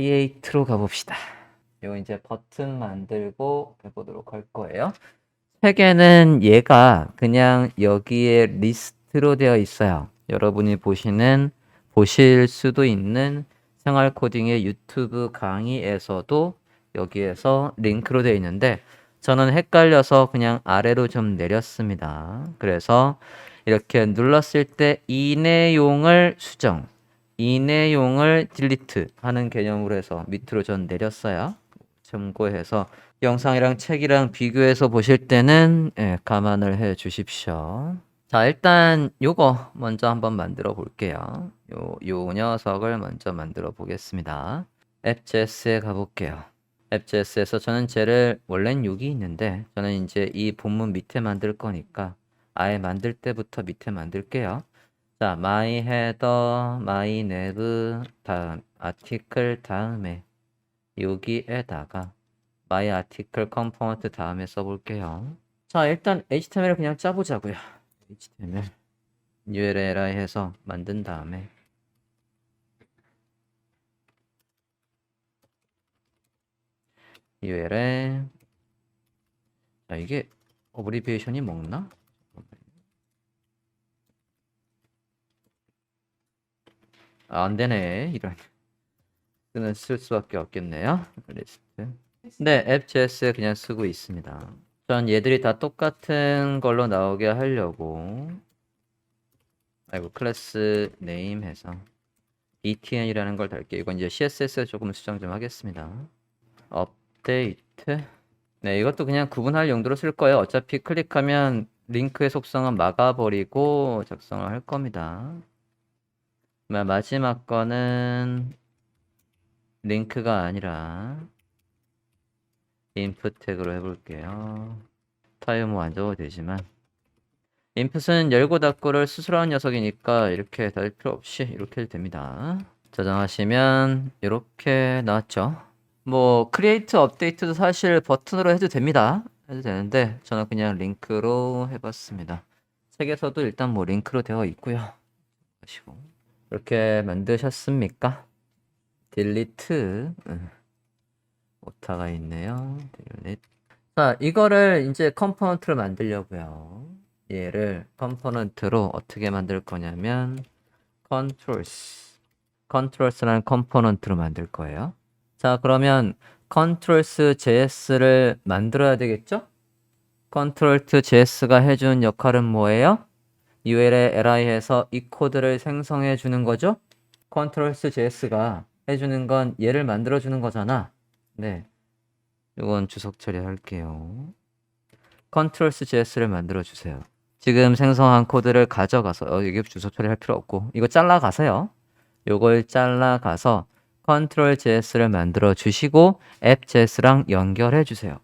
크리에이트로 가봅시다. 이거 이제 버튼 만들고 해보도록 할 거예요. 책에는 얘가 그냥 여기에 리스트로 되어 있어요. 여러분이 보실 수도 있는 생활 코딩의 유튜브 강의에서도 여기에서 링크로 되어 있는데 저는 헷갈려서 그냥 아래로 좀 내렸습니다. 그래서 이렇게 눌렀을 때 이 내용을 수정, 이 내용을 딜리트 하는 개념으로 해서 밑으로 전 내렸어요. 참고해서 영상이랑 책이랑 비교해서 보실 때는 감안을 해 주십시오. 자, 일단 요거 먼저 한번 만들어 볼게요. 요 녀석을 먼저 만들어 보겠습니다. 앱.js에 가볼게요. 앱.js에서 저는 쟤를 원래는 여기 있는데 저는 이제 이 본문 밑에 만들 거니까 아예 만들 때부터 밑에 만들게요. 자, my header, my nav, 다음 article 다음에 여기에다가 my article component 다음에 써볼게요. 자, 일단 HTML을 그냥 짜보자고요. HTML URLI 해서 만든 다음에 URL. 자, 이게 어브리비에이션이 먹나? 안 되네. 이런 쓰는 쓸 수밖에 없겠네요. 리스트. 네, 앱.js에 그냥 쓰고 있습니다. 전 얘들이 다 똑같은 걸로 나오게 하려고 클래스 네임 해서 etn이라는 걸 달게요. 이건 이제 CSS에 조금 수정 좀 하겠습니다. 업데이트. 네, 이것도 그냥 구분할 용도로 쓸 거예요. 어차피 클릭하면 링크의 속성은 막아버리고 작성을 할 겁니다. 마지막 거는 링크가 아니라 input 태그로 해볼게요. 타입 뭐 안 적어도 되지만 input은 열고 닫고를 스스로 하는 녀석이니까 이렇게 닫을 필요 없이 이렇게 해도 됩니다. 저장하시면 이렇게 나왔죠. 뭐 크리에이트 업데이트도 사실 버튼으로 해도 됩니다. 해도 되는데 저는 그냥 링크로 해봤습니다. 책에서도 일단 뭐 링크로 되어 있고요. 이렇게 만드셨습니까? 딜리트 오타가 있네요. 딜리트. 자, 이거를 이제 컴포넌트로 만들려고요. 얘를 컴포넌트로 어떻게 만들 거냐면 controls라는 컴포넌트로 만들 거예요. 자, 그러면 controls.js를 만들어야 되겠죠? control.js가 해준 역할은 뭐예요? UL에 li 해서 이 코드를 생성해 주는 거죠? controls.js가 해주는 건 얘를 만들어 주는 거잖아. 네, 이건 주석 처리할게요. controls.js를 만들어 주세요. 지금 생성한 코드를 가져가서 이게 주석 처리할 필요 없고 이거 잘라가세요. 요걸 잘라가서 control.js를 만들어 주시고 app.js랑 연결해 주세요.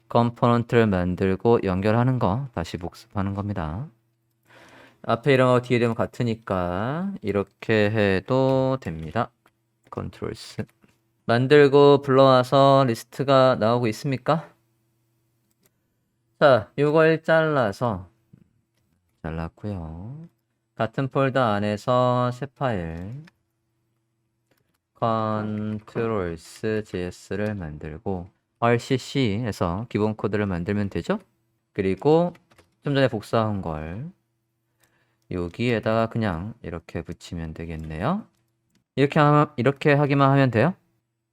컴포넌트를 만들고 연결하는 거 다시 복습하는 겁니다. 앞에 이름하고 뒤에 이름 같으니까 이렇게 해도 됩니다. controls 만들고 불러와서 리스트가 나오고 있습니까? 자, 이걸 잘랐고요. 같은 폴더 안에서 새 파일 controls.js를 만들고 rcc에서 기본 코드를 만들면 되죠? 그리고 좀 전에 복사한 걸 여기에다가 그냥 이렇게 붙이면 되겠네요. 이렇게 하기만 하면 돼요.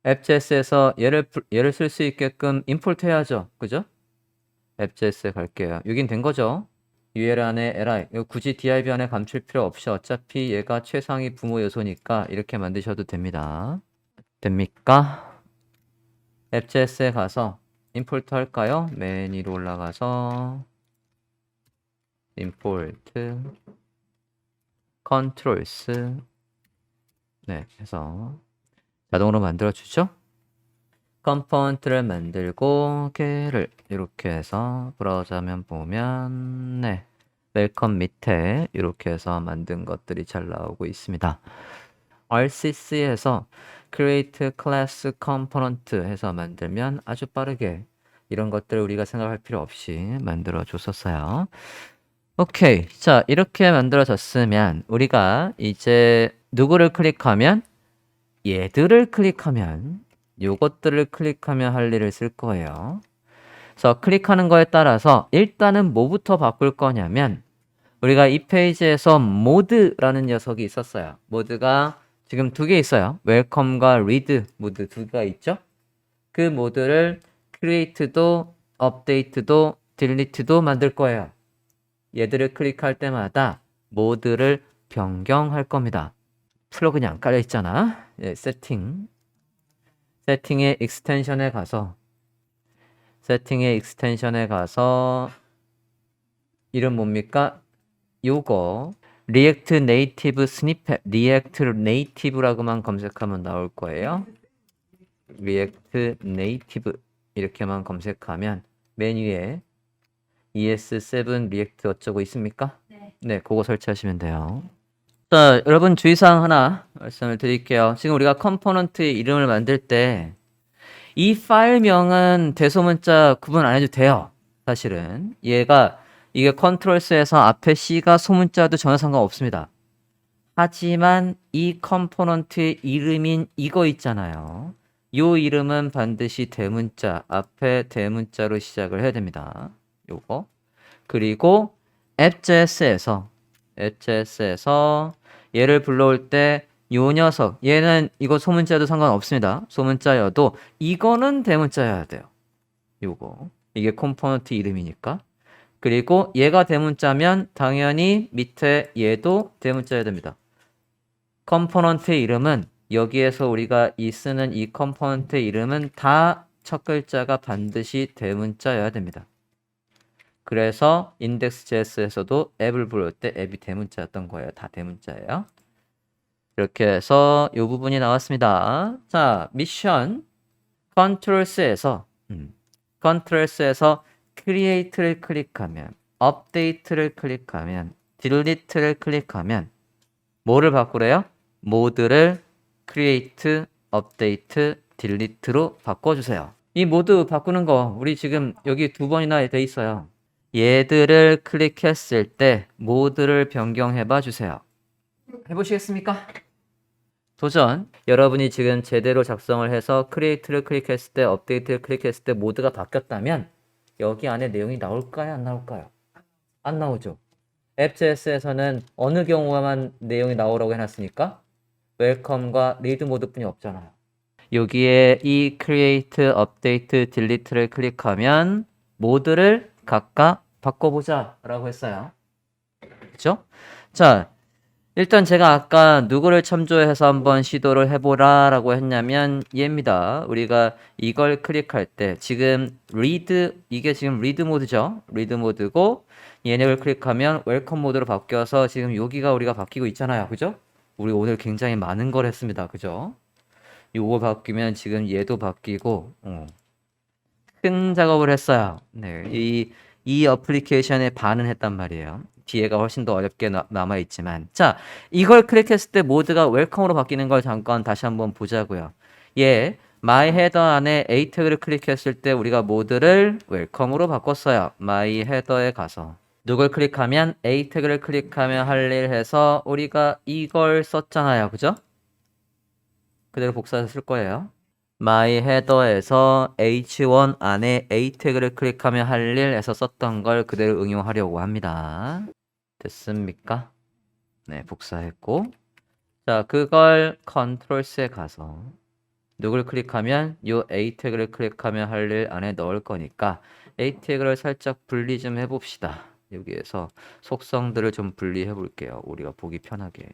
앱.js에서 얘를 쓸 수 있게끔 임포트 해야죠. 그죠? 앱.js에 갈게요. 여긴 된 거죠. UL 안에 li, 이거 굳이 div 안에 감출 필요 없이 어차피 얘가 최상위 부모 요소니까 이렇게 만드셔도 됩니다. 됩니까? 앱.js에 가서 임포트 할까요? 맨 위로 올라가서 임포트 controls 네, 해서 자동으로 만들어주죠. 컴포넌트를 만들고 걔를 이렇게 해서 브라우저 화면 보면 네, 웰컴 밑에 이렇게 해서 만든 것들이 잘 나오고 있습니다. RCC에서 create class component 해서 만들면 아주 빠르게 이런 것들을 우리가 생각할 필요 없이 만들어 줬었어요. 오케이. 자, 이렇게 만들어졌으면 우리가 이제 누구를 클릭하면 얘들을 클릭하면 요것들을 클릭하면 할 일을 쓸 거예요. 그래서 클릭하는 거에 따라서 일단은 뭐부터 바꿀 거냐면 우리가 이 페이지에서 모드라는 녀석이 있었어요. 모드가 지금 두 개 있어요. 웰컴과 리드 모드 두 개가 있죠. 그 모드를 create도 update도 delete도 만들 거예요. 얘들을 클릭할 때마다 모드를 변경할 겁니다. 플러그인이 안 깔려 있잖아. 예, 세팅의 익스텐션에 가서 이름 뭡니까? 요거 리액트 네이티브 스니펫, 리액트 네이티브라고만 검색하면 나올 거예요. 리액트 네이티브 이렇게만 검색하면 메뉴에 ES7 리액트 어쩌고 있습니까? 네, 그거 설치하시면 돼요. 자, 여러분 주의사항 하나 말씀을 드릴게요. 지금 우리가 컴포넌트의 이름을 만들 때 이 파일명은 대소문자 구분 안 해도 돼요. 사실은 이게 컨트롤스에서 앞에 C가 소문자도 전혀 상관없습니다. 하지만 이 컴포넌트의 이름인 이거 있잖아요. 요 이름은 반드시 대문자, 앞에 대문자로 시작을 해야 됩니다. 요거. 그리고 앱JS에서 얘를 불러올 때 요 녀석, 얘는 이거 소문자도 상관없습니다. 소문자여도 이거는 대문자여야 돼요. 요거. 이게 컴포넌트 이름이니까. 그리고 얘가 대문자면 당연히 밑에 얘도 대문자여야 됩니다. 컴포넌트의 이름은 여기에서 우리가 쓰는 이 컴포넌트의 이름은 다 첫 글자가 반드시 대문자여야 됩니다. 그래서 index.js에서도 앱을 부를 때 앱이 대문자였던 거예요. 다 대문자예요. 이렇게 해서 이 부분이 나왔습니다. 자, 미션 컨트롤스에서 create를 클릭하면 update를 클릭하면 delete를 클릭하면 뭐를 바꾸래요? 모드를 create, update, delete로 바꿔주세요. 이 모드 바꾸는 거 우리 지금 여기 2번이나 돼 있어요. 얘들을 클릭했을 때 모드를 변경해봐 주세요. 해보시겠습니까? 도전. 여러분이 지금 제대로 작성을 해서 create를 클릭했을 때, update를 클릭했을 때 모드가 바뀌었다면 여기 안에 내용이 나올까요? 안 나올까요? 안 나오죠. 앱JS에서는 어느 경우만 내용이 나오라고 해놨으니까 웰컴과 리드 모드뿐이 없잖아요. 여기에 이 create, update, delete를 클릭하면 모드를 각각 바꿔보자 라고 했어요. 그렇죠? 자, 일단 제가 아까 누구를 참조해서 한번 시도를 해보라 라고 했냐면 얘입니다. 우리가 이걸 클릭할 때 지금 이게 지금 리드 모드죠. 리드 모드고 얘네를 클릭하면 웰컴 모드로 바뀌어서 지금 여기가 우리가 바뀌고 있잖아요. 그죠? 우리 오늘 굉장히 많은 걸 했습니다. 그죠? 요거 바뀌면 지금 얘도 바뀌고 큰 작업을 했어요. 네, 이 어플리케이션에 반은 했단 말이에요. 뒤에가 훨씬 더 어렵게 남아있지만 자, 이걸 클릭했을 때 모드가 웰컴으로 바뀌는 걸 잠깐 다시 한번 보자고요. my header 안에 A 태그를 클릭했을 때 우리가 모드를 웰컴으로 바꿨어요. my header에 가서 누굴 클릭하면 A 태그를 클릭하면 할 일 해서 우리가 이걸 썼잖아요. 그죠? 그대로 복사해서 쓸 거예요. my header에서 h1 안에 a 태그를 클릭하면 할 일에서 썼던 걸 그대로 응용하려고 합니다. 됐습니까? 네, 복사했고 자, 그걸 컨트롤스에 가서 누굴 클릭하면 요 a 태그를 클릭하면 할 일 안에 넣을 거니까 a 태그를 살짝 분리 좀 해봅시다. 여기에서 속성들을 좀 분리해 볼게요. 우리가 보기 편하게.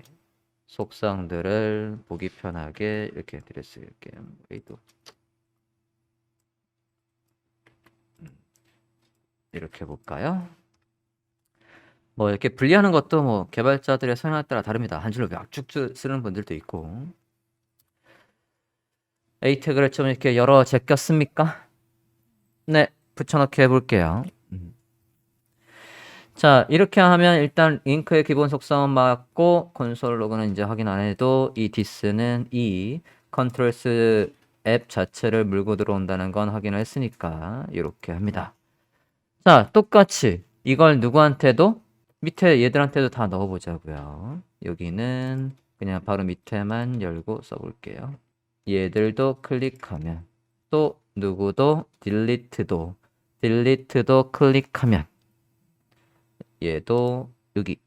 속성들을 보기 편하게 이렇게 드렸을게요. 여기도 이렇게 볼까요? 뭐 이렇게 분리하는 것도 뭐 개발자들의 성향에 따라 다릅니다. 한 줄로 쫙쭉 쓰는 분들도 있고. A 태그를 좀 이렇게 열어 제꼈습니까? 네, 붙여넣기 해볼게요. 자, 이렇게 하면 일단 잉크의 기본 속성은 맞고 콘솔 로그는 이제 확인 안 해도 이 디스는 이 컨트롤스 앱 자체를 물고 들어온다는 건 확인을 했으니까 이렇게 합니다. 자, 똑같이 이걸 누구한테도 밑에 얘들한테도 다 넣어보자고요. 여기는 그냥 바로 밑에만 열고 써볼게요. 얘들도 클릭하면 또 누구도 딜리트도 클릭하면 얘도 여기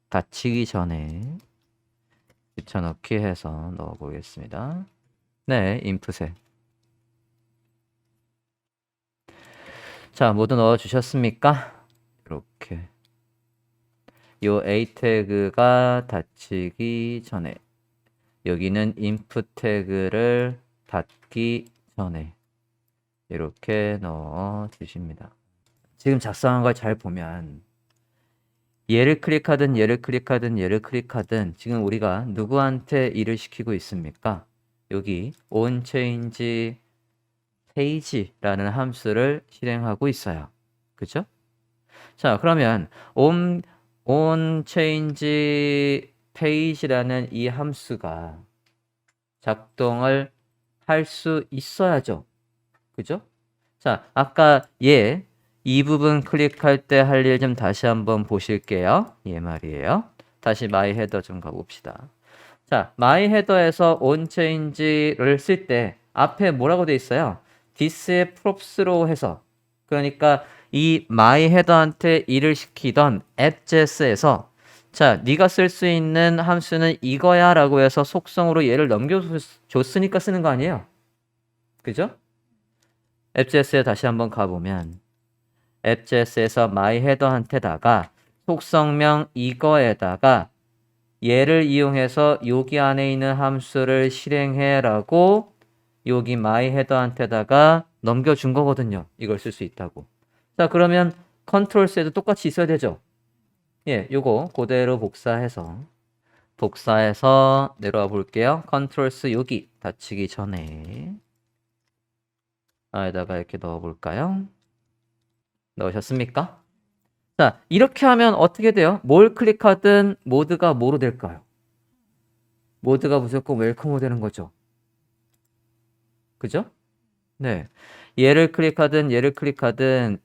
닫히기 전에 붙여넣기 해서 넣어보겠습니다. 네, 인풋에. 자, 모두 넣어주셨습니까? 이렇게. 요 A 태그가 닫히기 전에 여기는 input 태그를 닫기 전에 이렇게 넣어 주십니다. 지금 작성한 걸 잘 보면 얘를 클릭하든 얘를 클릭하든 얘를 클릭하든 지금 우리가 누구한테 일을 시키고 있습니까? 여기 onChange page라는 함수를 실행하고 있어요. 그죠? 자, 그러면 onChange page라는 이 함수가 작동을 할 수 있어야죠. 그죠? 자, 아까 이 부분 클릭할 때 할 일 좀 다시 한번 보실게요. 얘 말이에요. 다시 my header 좀 가봅시다. 자, my header에서 onChange를 쓸 때 앞에 뭐라고 돼 있어요? this의 props로 해서 그러니까 이 my header한테 일을 시키던 app.js에서 자, 네가 쓸 수 있는 함수는 이거야 라고 해서 속성으로 얘를 넘겨줬으니까 쓰는 거 아니에요? 그죠? app.js에 다시 한번 가보면 app.js에서 myHeader한테다가 속성명 이거에다가 얘를 이용해서 여기 안에 있는 함수를 실행해 라고 여기 myHeader한테다가 넘겨준 거거든요. 이걸 쓸 수 있다고. 자, 그러면 컨트롤 C에도 똑같이 있어야 되죠? 예, 요거 그대로 복사해서 내려와 볼게요. 컨트롤 C 여기 닫히기 전에 에다가 이렇게 넣어 볼까요? 넣으셨습니까? 자, 이렇게 하면 어떻게 돼요? 뭘 클릭하든 모드가 뭐로 될까요? 모드가 무조건 웰컴으로 되는 거죠. 그죠? 네. 얘를 클릭하든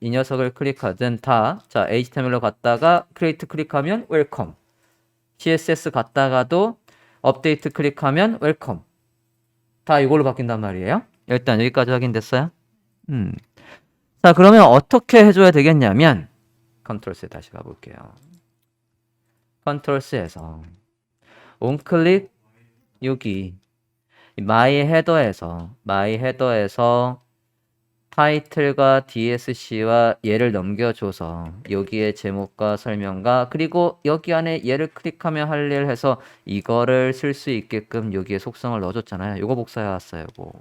이 녀석을 클릭하든 다 자, HTML로 갔다가 크리에이트 클릭하면 웰컴. CSS 갔다가도 업데이트 클릭하면 웰컴. 다 이걸로 바뀐단 말이에요. 일단 여기까지 확인됐어요? 자, 그러면 어떻게 해줘야 되겠냐면 컨트롤 C 다시 가볼게요. 컨트롤 C에서 onClick 여기 myHeader에서 타이틀과 DSC와 얘를 넘겨줘서 여기에 제목과 설명과 그리고 여기 안에 얘를 클릭하면 할 일 해서 이거를 쓸 수 있게끔 여기에 속성을 넣어줬잖아요. 요거 복사해 왔어요. 요거.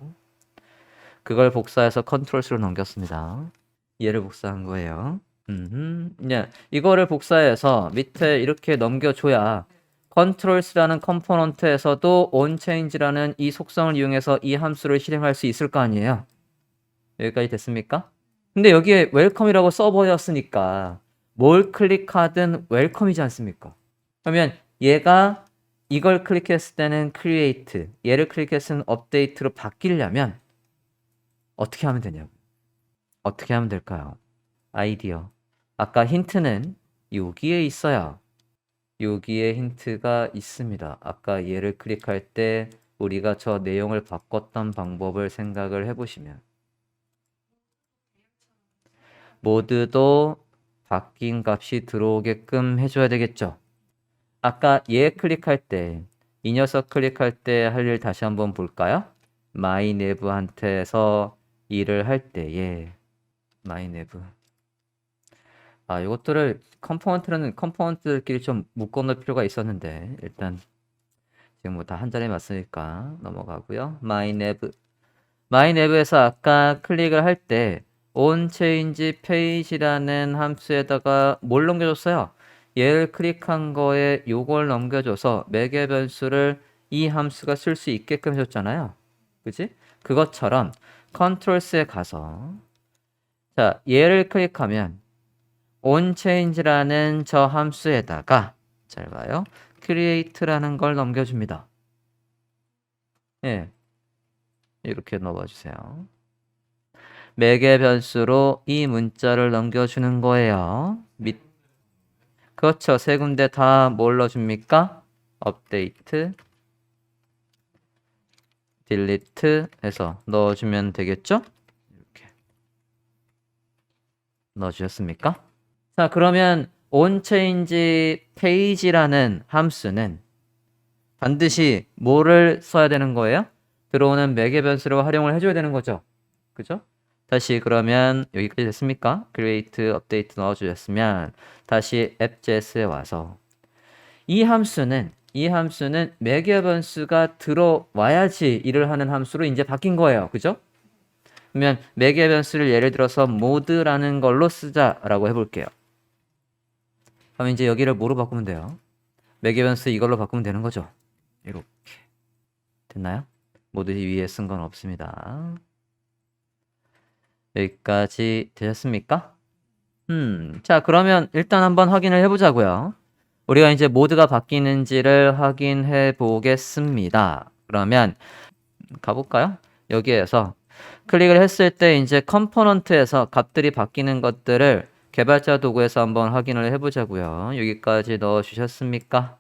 그걸 복사해서 컨트롤 C로 넘겼습니다. 얘를 복사한 거예요. 네, 이거를 복사해서 밑에 이렇게 넘겨줘야 컨트롤 C라는 컴포넌트에서도 onChange라는 이 속성을 이용해서 이 함수를 실행할 수 있을 거 아니에요. 여기까지 됐습니까? 근데 여기에 웰컴이라고 써버렸으니까 뭘 클릭하든 웰컴이지 않습니까? 그러면 얘가 이걸 클릭했을 때는 create, 얘를 클릭했을 때는 update로 바뀌려면 어떻게 하면 되냐고. 어떻게 하면 될까요? 아이디어. 아까 힌트는 여기에 있어요. 여기에 힌트가 있습니다. 아까 얘를 클릭할 때 우리가 저 내용을 바꿨던 방법을 생각을 해보시면 모두도 바뀐 값이 들어오게끔 해줘야 되겠죠. 아까 얘 클릭할 때, 이 녀석 클릭할 때 할 일 다시 한번 볼까요? myNav한테서 일을 할 때에 myNav 이것들을 컴포넌트들끼리 좀 묶어놓을 필요가 있었는데 일단 지금 뭐 다 한 자리에 맞으니까 넘어가고요. myNav에서 아까 클릭을 할 때 onChange page라는 함수에다가 뭘 넘겨줬어요? 얘를 클릭한 거에 요걸 넘겨줘서 매개 변수를 이 함수가 쓸 수 있게끔 해줬잖아요. 그치? 그것처럼 컨트롤스에 가서 자, 얘를 클릭하면 onChange라는 저 함수에다가 잘 봐요. create라는 걸 넘겨줍니다. 예. 이렇게 넣어주세요. 매개 변수로 이 문자를 넘겨주는 거예요. 그렇죠. 세 군데 다 뭘 넣어줍니까? 업데이트, 딜리트 해서 넣어주면 되겠죠? 이렇게 넣어주셨습니까? 자, 그러면 onChangePage라는 함수는 반드시 뭐를 써야 되는 거예요? 들어오는 매개 변수로 활용을 해줘야 되는 거죠. 그죠? 다시 그러면 여기까지 됐습니까? create, update 넣어주셨으면 다시 app.js에 와서 이 함수는 매개 변수가 들어와야지 일을 하는 함수로 이제 바뀐 거예요. 그죠? 그러면 매개 변수를 예를 들어서 mode라는 걸로 쓰자라고 해볼게요. 그럼 이제 여기를 뭐로 바꾸면 돼요? 매개 변수 이걸로 바꾸면 되는 거죠. 이렇게 됐나요? 모두 위에 쓴 건 없습니다. 여기까지 되셨습니까? 자, 그러면 일단 한번 확인을 해보자고요. 우리가 이제 모드가 바뀌는지를 확인해 보겠습니다. 그러면 가볼까요? 여기에서 클릭을 했을 때 이제 컴포넌트에서 값들이 바뀌는 것들을 개발자 도구에서 한번 확인을 해보자고요. 여기까지 넣어주셨습니까?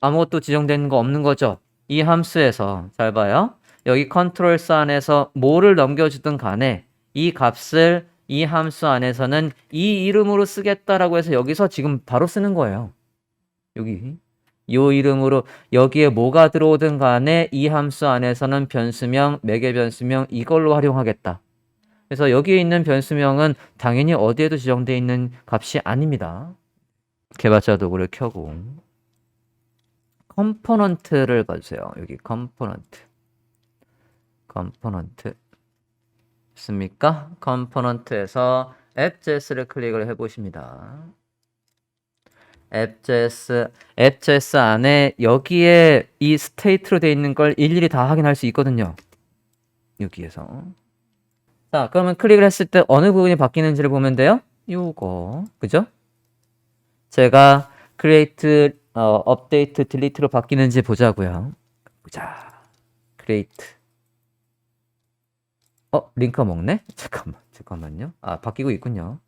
아무것도 지정된 거 없는 거죠? 이 함수에서 잘 봐요. 여기 컨트롤스 안에서 뭐를 넘겨주든 간에 이 값을 이 함수 안에서는 이 이름으로 쓰겠다라고 해서 여기서 지금 바로 쓰는 거예요. 여기 요 이름으로 여기에 뭐가 들어오든 간에 이 함수 안에서는 변수명, 매개 변수명 이걸로 활용하겠다. 그래서 여기에 있는 변수명은 당연히 어디에도 지정되어 있는 값이 아닙니다. 개발자 도구를 켜고 컴포넌트를 봐주세요. 여기 컴포넌트 있습니까? 컴포넌트에서 app.js를 클릭을 해보십니다. app.js 안에 여기에 이 스테이트로 되어 있는 걸 일일이 다 확인할 수 있거든요. 여기에서. 자, 그러면 클릭을 했을 때 어느 부분이 바뀌는지를 보면 돼요. 요거, 그죠? 제가 create, update, delete로 바뀌는지 보자고요. 보자. create. 링크가 먹네? 잠깐만요. 아, 바뀌고 있군요.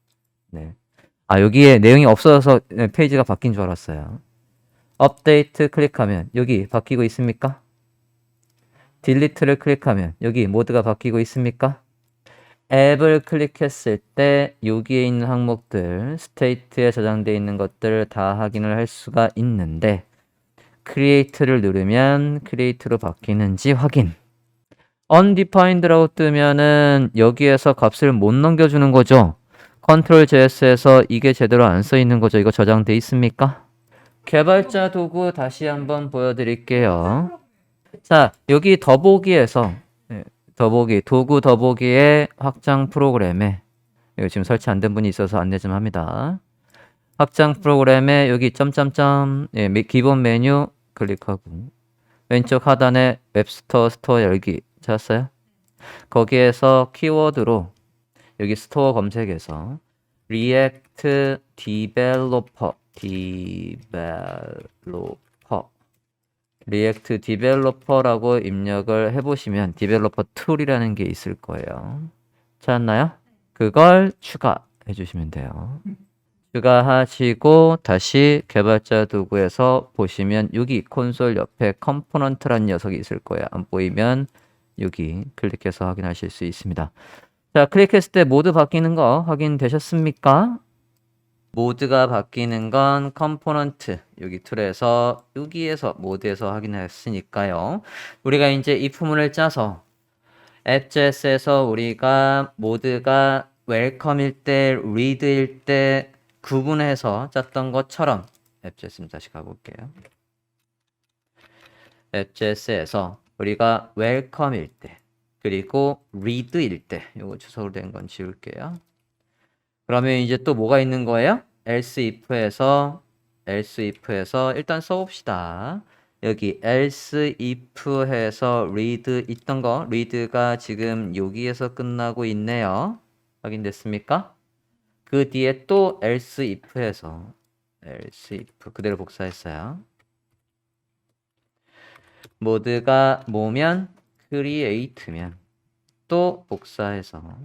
네. 아, 여기에 내용이 없어서 페이지가 바뀐 줄 알았어요. 업데이트 클릭하면 여기 바뀌고 있습니까? 딜리트를 클릭하면 여기 모드가 바뀌고 있습니까? 앱을 클릭했을 때 여기에 있는 항목들, 스테이트에 저장되어 있는 것들을 다 확인을 할 수가 있는데 create를 누르면 create로 바뀌는지 확인. undefined라고 뜨면은 여기에서 값을 못 넘겨주는 거죠. 컨트롤 JS에서 이게 제대로 안 써 있는 거죠. 이거 저장돼 있습니까? 개발자 도구 다시 한번 보여드릴게요. 자, 여기 더보기에서 도구 더보기의 확장 프로그램에 이거 지금 설치 안 된 분이 있어서 안내 좀 합니다. 확장 프로그램에 여기 점점점 기본 메뉴 클릭하고 왼쪽 하단에 웹스토어 스토어 열기 찾았어요? 거기에서 키워드로 여기 스토어 검색해서 React React Developer라고 입력을 해보시면 Developer 툴이라는 게 있을 거예요. 찾았나요? 그걸 추가해 주시면 돼요. 추가하시고 다시 개발자 도구에서 보시면 여기 콘솔 옆에 컴포넌트라는 녀석이 있을 거예요. 안 보이면 여기 클릭해서 확인하실 수 있습니다. 자, 클릭했을 때 모드 바뀌는 거 확인되셨습니까? 모드가 바뀌는 건 컴포넌트 여기 툴에서 여기에서 모드에서 확인했으니까요. 우리가 이제 이 부분을 짜서 app.js에서 우리가 모드가 웰컴일 때, read일 때 구분해서 짰던 것처럼 app.js 다시 가볼게요. app.js에서 우리가 웰컴일 때 그리고 read일 때 요거 주소로 된 건 지울게요. 그러면 이제 또 뭐가 있는 거예요? else if에서 일단 써봅시다. 여기 else if 해서 read 있던 거 read가 지금 여기에서 끝나고 있네요. 확인됐습니까? 그 뒤에 또 else if 해서 else if 그대로 복사했어요. 모드가 뭐면 create면 또 복사해서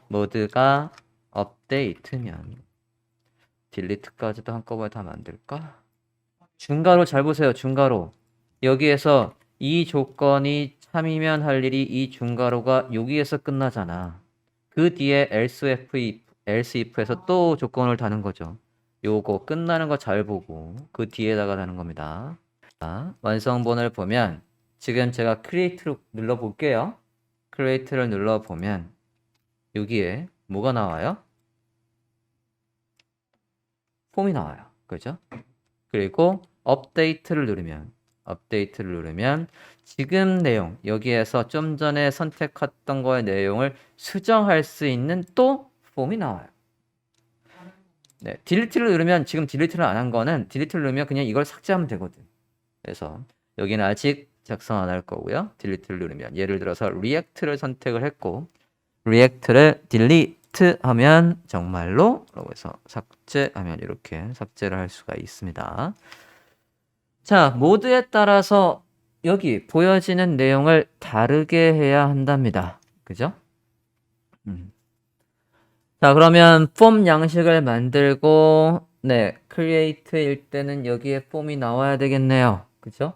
모드가 update면 delete까지도 한꺼번에 다 만들까? 중괄호 잘 보세요. 중괄호. 여기에서 이 조건이 참이면 할 일이 이 중괄호가 여기에서 끝나잖아. 그 뒤에 else if에서 또 조건을 다는 거죠. 요거 끝나는 거 잘 보고 그 뒤에다가 다는 겁니다. 자, 완성본을 보면 지금 제가 create를 눌러볼게요. create를 눌러보면 여기에 뭐가 나와요? 폼이 나와요. 그죠? 그리고 업데이트를 누르면 지금 내용 여기에서 좀 전에 선택했던 거의 내용을 수정할 수 있는 또 폼이 나와요. 네, 딜리트를 누르면 지금 딜리트를 안 한 거는 딜리트를 누르면 그냥 이걸 삭제하면 되거든. 그래서 여기는 아직 작성 안 할 거고요. 딜리트를 누르면 예를 들어서 리액트를 선택을 했고 리액트를 딜리트 하면 정말로 라고 해서 삭제하면 이렇게 삭제를 할 수가 있습니다. 자, 모드에 따라서 여기 보여지는 내용을 다르게 해야 한답니다. 그죠? 자, 그러면 폼 양식을 만들고 네, create일 때는 여기에 폼이 나와야 되겠네요. 그죠?